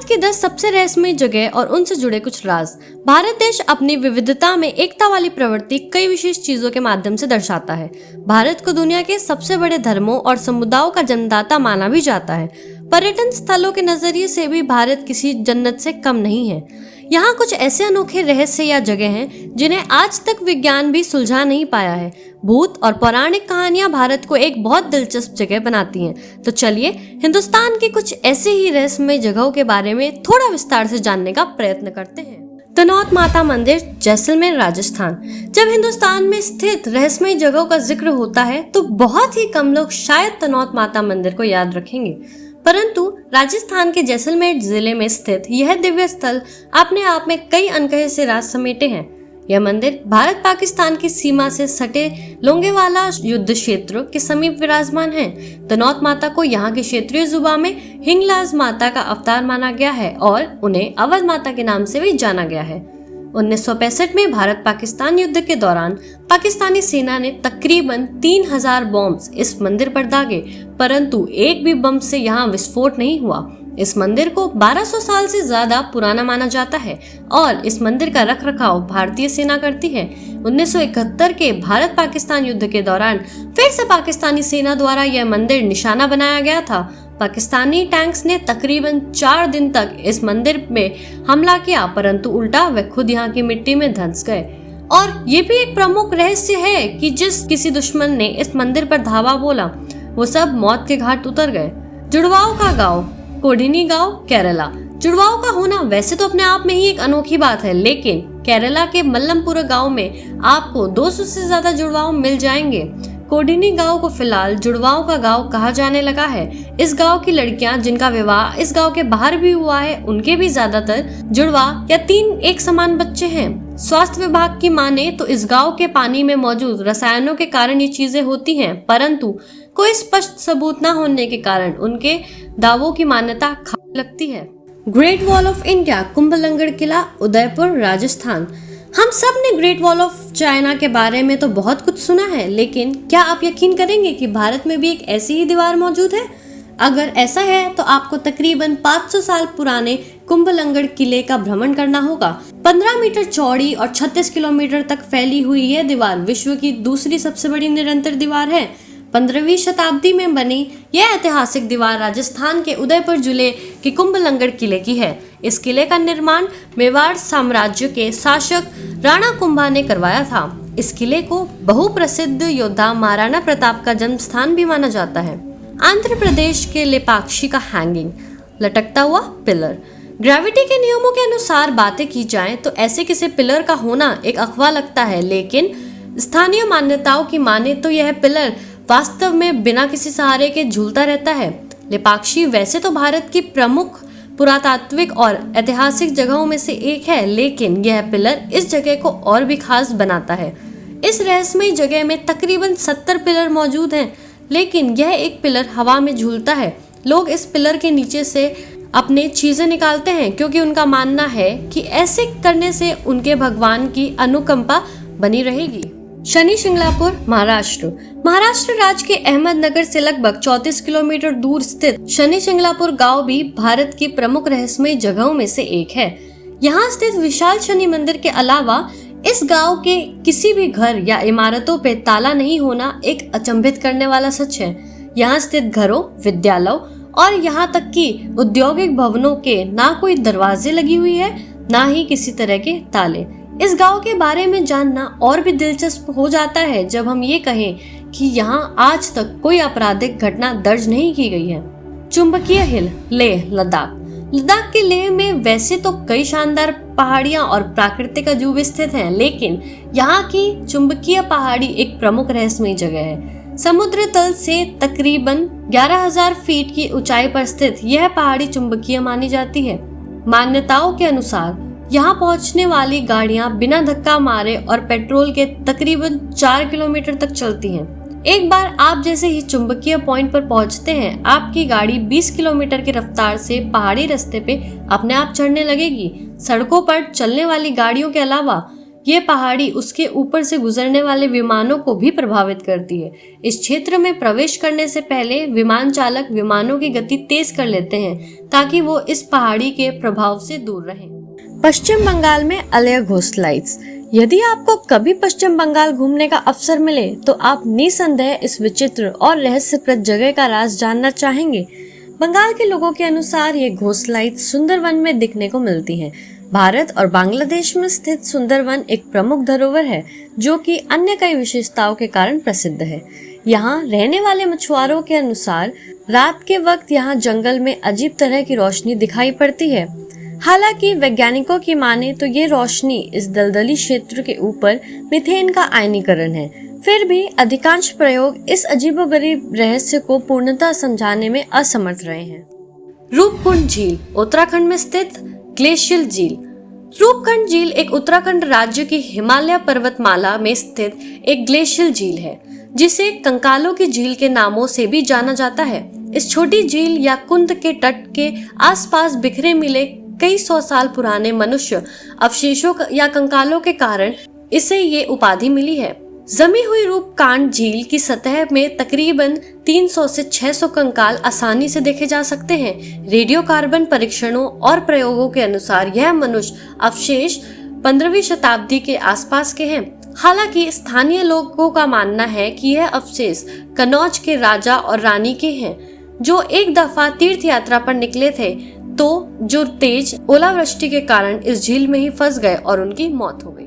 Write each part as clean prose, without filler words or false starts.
की 10 सबसे रहस्यमय जगह और उनसे जुड़े कुछ राज। भारत देश अपनी विविधता में एकता वाली प्रवृत्ति कई विशेष चीजों के माध्यम से दर्शाता है। भारत को दुनिया के सबसे बड़े धर्मों और समुदायों का जन्मदाता माना भी जाता है। पर्यटन स्थलों के नजरिए से भी भारत किसी जन्नत से कम नहीं है। यहाँ कुछ ऐसे अनोखे रहस्य या जगह हैं जिन्हें आज तक विज्ञान भी सुलझा नहीं पाया है। भूत और पौराणिक कहानियां भारत को एक बहुत दिलचस्प जगह बनाती हैं। तो चलिए हिंदुस्तान की कुछ ऐसे ही रहस्यमय जगहों के बारे में थोड़ा विस्तार से जानने का प्रयत्न करते हैं। तनौत माता मंदिर, जैसलमेर, राजस्थान। जब हिंदुस्तान में स्थित रहस्यमय जगहों का जिक्र होता है तो बहुत ही कम लोग शायद तनौत माता मंदिर को याद रखेंगे, परंतु राजस्थान के जैसलमेर जिले में स्थित यह दिव्य स्थल अपने आप में कई अनकहे से राज समेटे हैं। यह मंदिर भारत पाकिस्तान की सीमा से सटे लोंगेवाला युद्ध क्षेत्र के समीप विराजमान है। तनौत माता को यहाँ की क्षेत्रीय जुबान में हिंगलाज माता का अवतार माना गया है और उन्हें अवध माता के नाम से भी जाना गया है। 1965 में भारत पाकिस्तान युद्ध के दौरान पाकिस्तानी सेना ने तकरीबन 3000 बॉम्ब्स इस मंदिर पर दागे, परंतु एक भी बम से यहाँ विस्फोट नहीं हुआ। इस मंदिर को 1200 साल से ज्यादा पुराना माना जाता है और इस मंदिर का रखरखाव भारतीय सेना करती है। 1971 के भारत पाकिस्तान युद्ध के दौरान फिर से पाकिस्तानी सेना द्वारा यह मंदिर निशाना बनाया गया था। पाकिस्तानी टैंक्स ने तकरीबन 4 दिन तक इस मंदिर में हमला किया, परंतु उल्टा वे खुद यहाँ की मिट्टी में धंस गए। और ये भी एक प्रमुख रहस्य है कि जिस किसी दुश्मन ने इस मंदिर पर धावा बोला वो सब मौत के घाट उतर गए। जुड़वाओं का गांव, कोडिनी गांव, केरला। जुड़वाओं का होना वैसे तो अपने आप में ही एक अनोखी बात है, लेकिन केरला के मल्लमपुरा गांव में आपको 200 से ज्यादा जुड़वाओं मिल जाएंगे। कोडिनी गांव को फिलहाल जुड़वाओं का गांव कहा जाने लगा है। इस गांव की लड़कियां जिनका विवाह इस गांव के बाहर भी हुआ है, उनके भी ज्यादातर जुड़वा या 3 एक समान बच्चे हैं। स्वास्थ्य विभाग की माने तो इस गांव के पानी में मौजूद रसायनों के कारण ये चीजें होती हैं, परंतु कोई स्पष्ट सबूत न होने के कारण उनके दावों की मान्यता खाली लगती है। ग्रेट वॉल ऑफ इंडिया, कुंभलंगड़ किला, उदयपुर, राजस्थान। हम सब ने ग्रेट वॉल ऑफ चाइना के बारे में तो बहुत कुछ सुना है, लेकिन क्या आप यकीन करेंगे कि भारत में भी एक ऐसी ही दीवार मौजूद है? अगर ऐसा है तो आपको तकरीबन 500 साल पुराने कुंभलंगड़ किले का भ्रमण करना होगा। 15 मीटर चौड़ी और 36 किलोमीटर तक फैली हुई यह दीवार विश्व की दूसरी सबसे बड़ी निरंतर दीवार है। 15वीं शताब्दी में बनी यह ऐतिहासिक दीवार राजस्थान के उदयपुर जिले के कुंभलंगड़ किले की है। इस किले का निर्माण मेवाड़ साम्राज्य के शासक राणा कुंभा ने करवाया था। इस किले को बहुप्रसिद्ध योद्धा महाराणा प्रताप का जन्म स्थान भी माना जाता है। आंध्र प्रदेश के लेपाक्षी का हैंगिंग, लटकता हुआ पिलर। ग्रेविटी के नियमों के अनुसार बातें की जाएं तो ऐसे किसी पिलर का होना एक अफवाह लगता है, लेकिन स्थानीय मान्यताओं की माने तो यह पिलर वास्तव में बिना किसी सहारे के झूलता रहता है। लेपाक्षी वैसे तो भारत की प्रमुख पुरातात्विक और ऐतिहासिक जगहों में से एक है, लेकिन यह पिलर इस जगह को और भी खास बनाता है। इस रहस्यमय जगह में तकरीबन 70 पिलर मौजूद हैं, लेकिन यह एक पिलर हवा में झूलता है। लोग इस पिलर के नीचे से अपने चीजें निकालते हैं क्योंकि उनका मानना है कि ऐसे करने से उनके भगवान की अनुकंपा बनी रहेगी। शनि शिंगणापुर, महाराष्ट्र। महाराष्ट्र राज्य के अहमदनगर से लगभग 34 किलोमीटर दूर स्थित शनि शिंगणापुर गांव भी भारत की प्रमुख रहस्यमय जगहों में से एक है। यहाँ स्थित विशाल शनि मंदिर के अलावा इस गांव के किसी भी घर या इमारतों पे ताला नहीं होना एक अचंभित करने वाला सच है। यहाँ स्थित घरों, विद्यालयों और यहाँ तक कि औद्योगिक भवनों के ना कोई दरवाजे लगी हुई है, ना ही किसी तरह के ताले। इस गांव के बारे में जानना और भी दिलचस्प हो जाता है जब हम ये कहें कि यहाँ आज तक कोई आपराधिक घटना दर्ज नहीं की गई है। चुंबकीय हिल, लेह, लद्दाख। लद्दाख के लेह में वैसे तो कई शानदार पहाड़ियां और प्राकृतिक अजूबे स्थित हैं, लेकिन यहाँ की चुंबकीय पहाड़ी एक प्रमुख रहस्यमय जगह है। समुद्र तल से तकरीबन 11,000 फीट की ऊंचाई पर स्थित यह पहाड़ी चुंबकीय मानी जाती है। मान्यताओं के अनुसार यहाँ पहुँचने वाली गाड़ियाँ बिना धक्का मारे और पेट्रोल के तकरीबन 4 किलोमीटर तक चलती हैं। एक बार आप जैसे ही चुंबकीय पॉइंट पर पहुँचते हैं, आपकी गाड़ी 20 किलोमीटर की रफ्तार से पहाड़ी रास्ते पे अपने आप चढ़ने लगेगी। सड़कों पर चलने वाली गाड़ियों के अलावा ये पहाड़ी उसके ऊपर से गुजरने वाले विमानों को भी प्रभावित करती है। इस क्षेत्र में प्रवेश करने से पहले विमान चालक विमानों की गति तेज कर लेते हैं ताकि वो इस पहाड़ी के प्रभाव से दूर रहें। पश्चिम बंगाल में अलेय घोस्टलाइट्स। यदि आपको कभी पश्चिम बंगाल घूमने का अवसर मिले तो आप निसंदेह इस विचित्र और रहस्यप्रद जगह का राज जानना चाहेंगे। बंगाल के लोगों के अनुसार ये घोस्टलाइट्स सुंदरवन में दिखने को मिलती हैं। भारत और बांग्लादेश में स्थित सुंदरवन एक प्रमुख धरोहर है जो कि अन्य कई विशेषताओं के कारण प्रसिद्ध है। यहाँ रहने वाले मछुआरों के अनुसार रात के वक्त यहाँ जंगल में अजीब तरह की रोशनी दिखाई पड़ती है। हालांकि वैज्ञानिकों की माने तो ये रोशनी इस दलदली क्षेत्र के ऊपर मीथेन का आयनीकरण है। फिर भी अधिकांश प्रयोग इस अजीबोगरीब रहस्य को पूर्णतः समझाने में असमर्थ रहे हैं। रूपकुंड झील, उत्तराखंड में स्थित ग्लेशियल झील। रूपकुंड झील एक उत्तराखंड राज्य की हिमालय पर्वतमाला में स्थित एक ग्लेशियल झील है जिसे कंकालों की झील के नामों से भी जाना जाता है। इस छोटी झील या कुंद के तट के आसपास बिखरे मिले कई सौ साल पुराने मनुष्य अवशेषों या कंकालों के कारण इसे ये उपाधि मिली है। जमी हुई रूपकुंड झील की सतह में तकरीबन 300 से 600 कंकाल आसानी से देखे जा सकते हैं। रेडियो कार्बन परीक्षणों और प्रयोगों के अनुसार यह मनुष्य अवशेष 15वीं शताब्दी के आसपास के हैं। हालांकि स्थानीय लोगों का मानना है कि यह अवशेष कन्नौज के राजा और रानी के हैं जो एक दफा तीर्थ यात्रा पर निकले थे तो जो तेज ओलावृष्टि के कारण इस झील में ही फंस गए और उनकी मौत हो गई।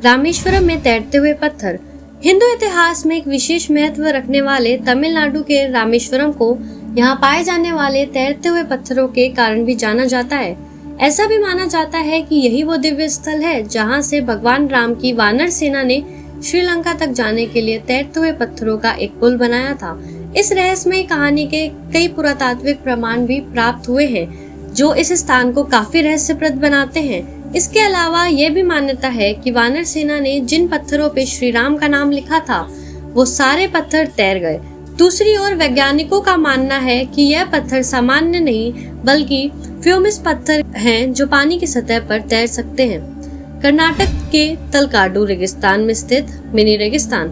रामेश्वरम में तैरते हुए पत्थर। हिंदू इतिहास में एक विशेष महत्व रखने वाले तमिलनाडु के रामेश्वरम को यहाँ पाए जाने वाले तैरते हुए पत्थरों के कारण भी जाना जाता है। ऐसा भी माना जाता है कि यही वो दिव्य स्थल है जहाँ से भगवान राम की वानर सेना ने श्रीलंका तक जाने के लिए तैरते हुए पत्थरों का एक पुल बनाया था। इस रहस्यमयी कहानी के कई पुरातात्विक प्रमाण भी प्राप्त हुए हैं जो इस स्थान को काफी रहस्यप्रद बनाते हैं। इसके अलावा यह भी मान्यता है कि वानर सेना ने जिन पत्थरों पे श्री राम का नाम लिखा था वो सारे पत्थर तैर गए। दूसरी ओर वैज्ञानिकों का मानना है कि यह पत्थर सामान्य नहीं बल्कि फ्यूमिस पत्थर हैं जो पानी की सतह पर तैर सकते हैं। कर्नाटक के तलकाडू रेगिस्तान में स्थित मिनी रेगिस्तान।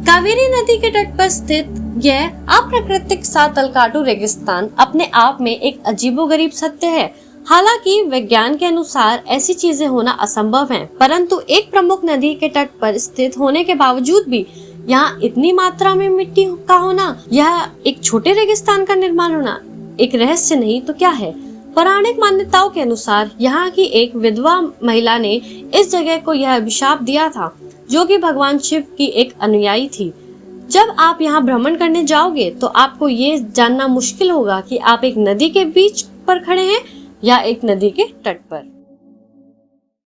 कावेरी नदी के तट पर स्थित यह अप्राकृतिक सा तलकाडू रेगिस्तान अपने आप में एक अजीबोगरीब सत्य है। हालांकि विज्ञान के अनुसार ऐसी चीजें होना असंभव हैं, परंतु एक प्रमुख नदी के तट पर स्थित होने के बावजूद भी यहाँ इतनी मात्रा में मिट्टी का होना, यह एक छोटे रेगिस्तान का निर्माण होना एक रहस्य नहीं तो क्या है। पौराणिक मान्यताओं के अनुसार यहाँ की एक विधवा महिला ने इस जगह को यह अभिशाप दिया था जो कि भगवान शिव की एक अनुयायी थी। जब आप यहाँ भ्रमण करने जाओगे तो आपको ये जानना मुश्किल होगा कि आप एक नदी के बीच पर खड़े हैं या एक नदी के तट पर।